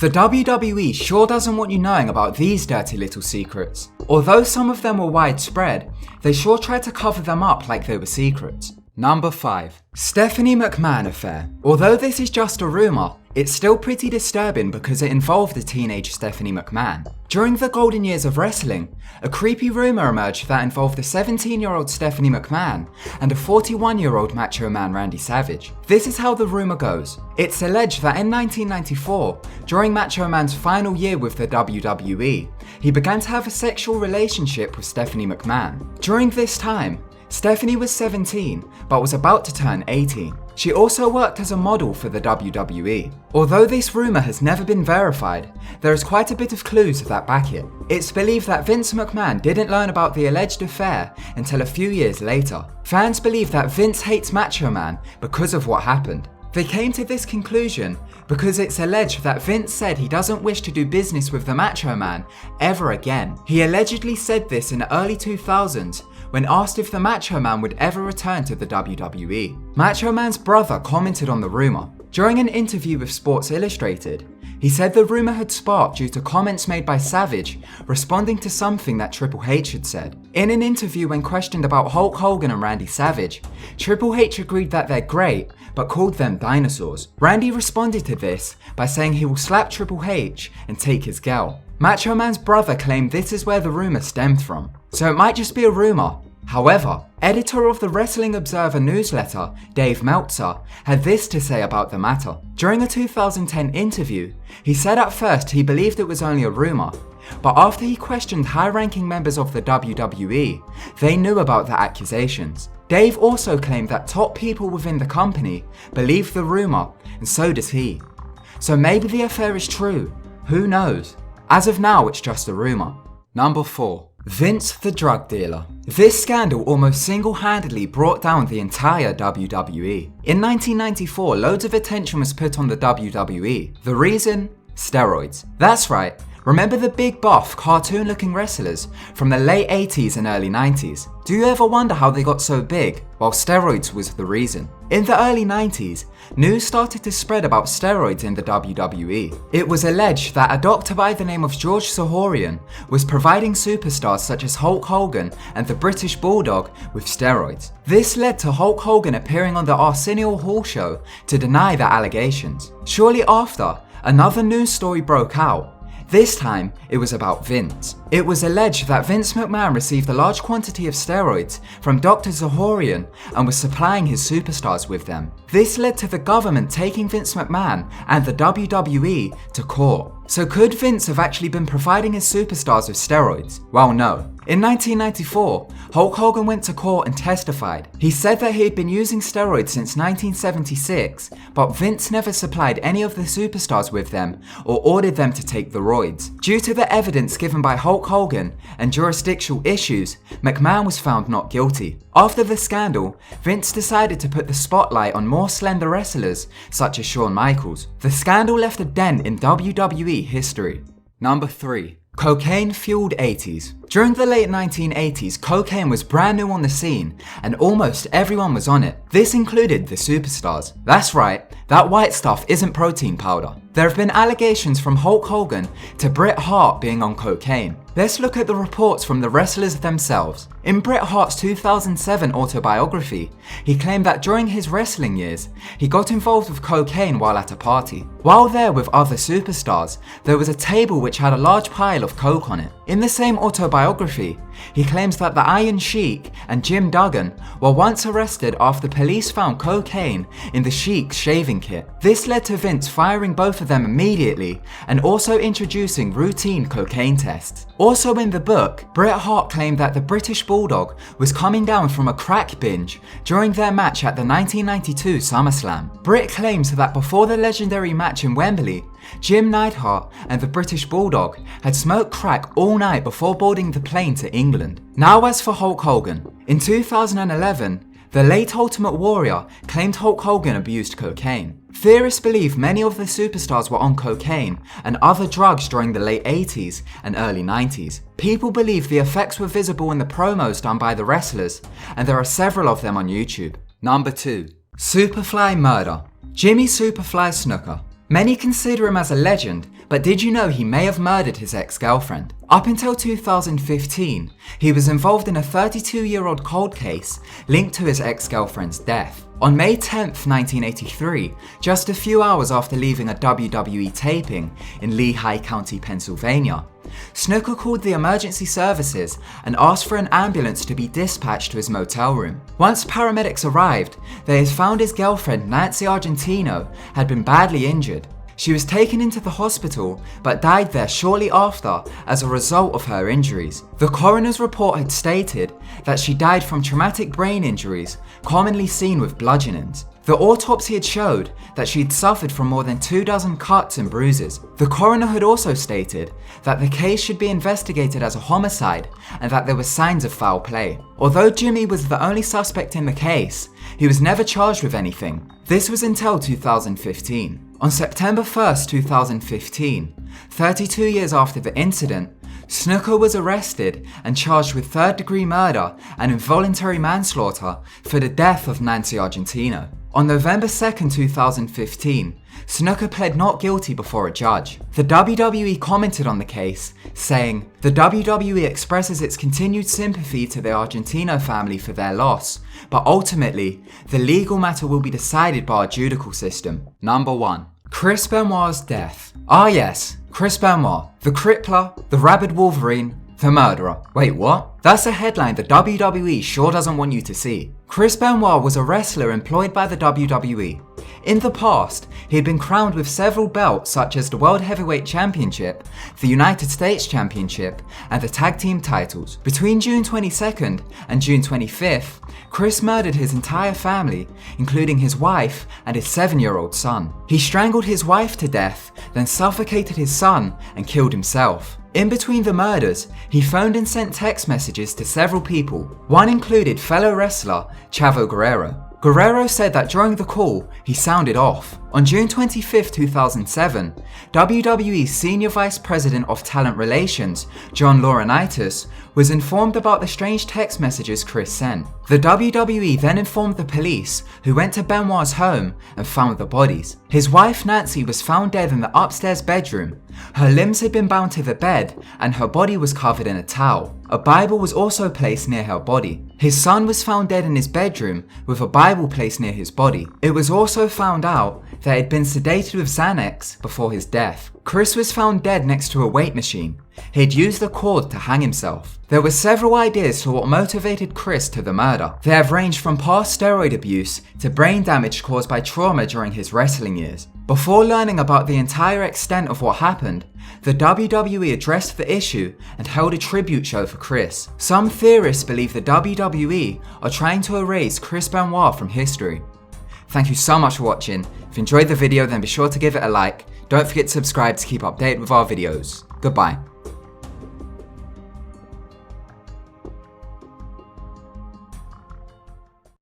The WWE sure doesn't want you knowing about these dirty little secrets. Although some of them were widespread, they sure tried to cover them up like they were secrets. Number 5. Stephanie McMahon affair. Although this is just a rumour, it's still pretty disturbing because it involved the teenage Stephanie McMahon. During the golden years of wrestling, a creepy rumour emerged that involved a 17-year-old Stephanie McMahon and a 41-year-old Macho Man Randy Savage. This is how the rumour goes. It's alleged that in 1994, during Macho Man's final year with the WWE, he began to have a sexual relationship with Stephanie McMahon. During this time, Stephanie was 17, but was about to turn 18. She also worked as a model for the WWE. Although this rumour has never been verified, there is quite a bit of clues that back it. It's believed that Vince McMahon didn't learn about the alleged affair until a few years later. Fans believe that Vince hates Macho Man because of what happened. They came to this conclusion because it's alleged that Vince said he doesn't wish to do business with the Macho Man ever again. He allegedly said this in the early 2000s when asked if the Macho Man would ever return to the WWE. Macho Man's brother commented on the rumour. During an interview with Sports Illustrated, he said the rumour had sparked due to comments made by Savage responding to something that Triple H had said. In an interview when questioned about Hulk Hogan and Randy Savage, Triple H agreed that they're great, but called them dinosaurs. Randy responded to this by saying he will slap Triple H and take his girl. Macho Man's brother claimed this is where the rumour stemmed from, so it might just be a rumour. However, editor of the Wrestling Observer newsletter, Dave Meltzer, had this to say about the matter. During a 2010 interview, he said at first he believed it was only a rumour, but after he questioned high-ranking members of the WWE, they knew about the accusations. Dave also claimed that top people within the company believed the rumour, and so does he. So maybe the affair is true, who knows? As of now, it's just a rumour. Number 4. Vince the drug dealer. This scandal almost single-handedly brought down the entire WWE. In 1994, loads of attention was put on the WWE. The reason? Steroids. That's right. Remember the big buff, cartoon-looking wrestlers from the late 80s and early 90s? Do you ever wonder how they got so big? Well, steroids was the reason. In the early 90s, news started to spread about steroids in the WWE. It was alleged that a doctor by the name of George Sahorian was providing superstars such as Hulk Hogan and the British Bulldog with steroids. This led to Hulk Hogan appearing on the Arsenio Hall show to deny the allegations. Shortly after, another news story broke out. This time, it was about Vince. It was alleged that Vince McMahon received a large quantity of steroids from Dr. Zahorian and was supplying his superstars with them. This led to the government taking Vince McMahon and the WWE to court. So could Vince have actually been providing his superstars with steroids? Well, no. In 1994, Hulk Hogan went to court and testified. He said that he had been using steroids since 1976, but Vince never supplied any of the superstars with them or ordered them to take the roids. Due to the evidence given by Hulk Hogan and jurisdictional issues, McMahon was found not guilty. After the scandal, Vince decided to put the spotlight on more slender wrestlers such as Shawn Michaels. The scandal left a dent in WWE history. Number 3. Cocaine-fueled 80s. During the late 1980s, cocaine was brand new on the scene, and almost everyone was on it. This included the superstars. That's right, that white stuff isn't protein powder. There have been allegations from Hulk Hogan to Bret Hart being on cocaine. Let's look at the reports from the wrestlers themselves. In Bret Hart's 2007 autobiography, he claimed that during his wrestling years, he got involved with cocaine while at a party. While there with other superstars, there was a table which had a large pile of coke on it. In the same autobiography, he claims that the Iron Sheik and Jim Duggan were once arrested after police found cocaine in the Sheik's shaving kit. This led to Vince firing both of them immediately and also introducing routine cocaine tests. Also in the book, Bret Hart claimed that the British Bulldog was coming down from a crack binge during their match at the 1992 SummerSlam. Bret claims that before the legendary match in Wembley, Jim Neidhart and the British Bulldog had smoked crack all night before boarding the plane to England. Now as for Hulk Hogan. In 2011, the late Ultimate Warrior claimed Hulk Hogan abused cocaine. Theorists believe many of the superstars were on cocaine and other drugs during the late 80s and early 90s. People believe the effects were visible in the promos done by the wrestlers, and there are several of them on YouTube. Number 2. Superfly murder. Jimmy Superfly Snuka. Many consider him as a legend, but did you know he may have murdered his ex-girlfriend? Up until 2015, he was involved in a 32-year-old cold case linked to his ex-girlfriend's death. On May 10th, 1983, just a few hours after leaving a WWE taping in Lehigh County, Pennsylvania, Snuka called the emergency services and asked for an ambulance to be dispatched to his motel room. Once paramedics arrived, they had found his girlfriend Nancy Argentino had been badly injured. She was taken into the hospital but died there shortly after as a result of her injuries. The coroner's report had stated that she died from traumatic brain injuries commonly seen with bludgeonings. The autopsy had showed that she had suffered from more than 24 cuts and bruises. The coroner had also stated that the case should be investigated as a homicide and that there were signs of foul play. Although Jimmy was the only suspect in the case, he was never charged with anything. This was until 2015. On September 1st, 2015, 32 years after the incident, Snuka was arrested and charged with third-degree murder and involuntary manslaughter for the death of Nancy Argentino. On November 2nd, 2015, Snuka pled not guilty before a judge. The WWE commented on the case, saying, "The WWE expresses its continued sympathy to the Argentino family for their loss, but ultimately, the legal matter will be decided by our judicial system." Number 1. Chris Benoit's death. Ah yes, Chris Benoit, the crippler, the rabid Wolverine, the murderer. Wait, what? That's a headline the WWE sure doesn't want you to see. Chris Benoit was a wrestler employed by the WWE. In the past, he had been crowned with several belts such as the World Heavyweight Championship, the United States Championship, and the Tag Team titles. Between June 22nd and June 25th, Chris murdered his entire family, including his wife and his 7-year-old son. He strangled his wife to death, then suffocated his son and killed himself. In between the murders, he phoned and sent text messages to several people. One included fellow wrestler Chavo Guerrero. Guerrero said that during the call, he sounded off. On June 25, 2007, WWE's Senior Vice President of Talent Relations, John Laurinaitis, was informed about the strange text messages Chris sent. The WWE then informed the police, who went to Benoit's home and found the bodies. His wife Nancy was found dead in the upstairs bedroom. Her limbs had been bound to the bed and her body was covered in a towel. A Bible was also placed near her body. His son was found dead in his bedroom with a Bible placed near his body. It was also found out that he had been sedated with Xanax before his death. Chris was found dead next to a weight machine. He had used a cord to hang himself. There were several ideas to what motivated Chris to the murder. They have ranged from past steroid abuse to brain damage caused by trauma during his wrestling years. Before learning about the entire extent of what happened, the WWE addressed the issue and held a tribute show for Chris. Some theorists believe the WWE are trying to erase Chris Benoit from history. Thank you so much for watching. If you enjoyed the video, then be sure to give it a like. Don't forget to subscribe to keep updated with our videos. Goodbye.